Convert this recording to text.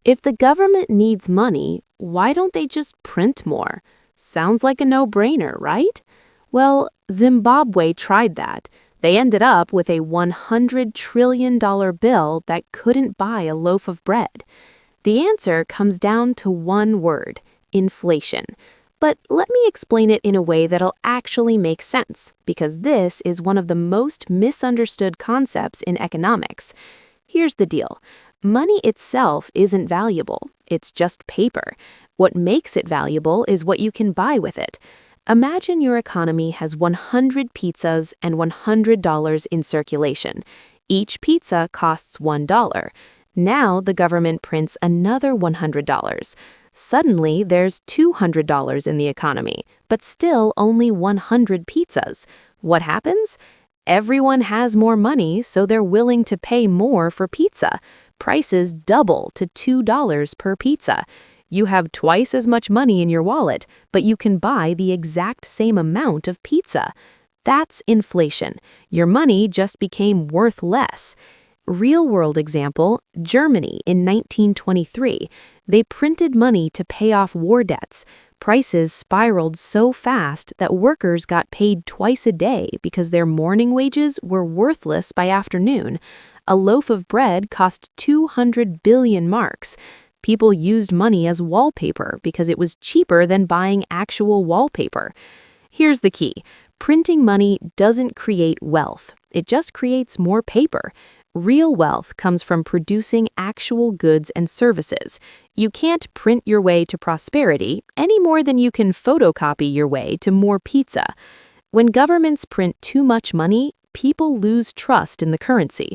If the government needs money, why don't they just print more? Sounds like a no-brainer, right? Well, Zimbabwe tried that. They ended up with a $100 trillion bill that couldn't buy a loaf of bread. The answer comes down to one word: inflation. But let me explain it in a way that'll actually make sense, because this is one of the most misunderstood concepts in economics. Here's the deal. Money itself isn't valuable. It's just paper. What makes it valuable is what you can buy with it. Imagine your economy has 100 pizzas and $100 in circulation. Each pizza costs $1. Now the government prints another $100. Suddenly, there's $200 in the economy, but still only 100 pizzas. What happens? Everyone has more money, so they're willing to pay more for pizza. Prices double to $2 per pizza. You have twice as much money in your wallet, but you can buy the exact same amount of pizza. That's inflation. Your money just became worth less. Real-world example, Germany in 1923. They printed money to pay off war debts. Prices spiraled so fast that workers got paid twice a day because their morning wages were worthless by afternoon. A loaf of bread cost 200 billion marks. People used money as wallpaper because it was cheaper than buying actual wallpaper. Here's the key. Printing money doesn't create wealth. It just creates more paper. Real wealth comes from producing actual goods and services. You can't print your way to prosperity any more than you can photocopy your way to more pizza. When governments print too much money, people lose trust in the currency.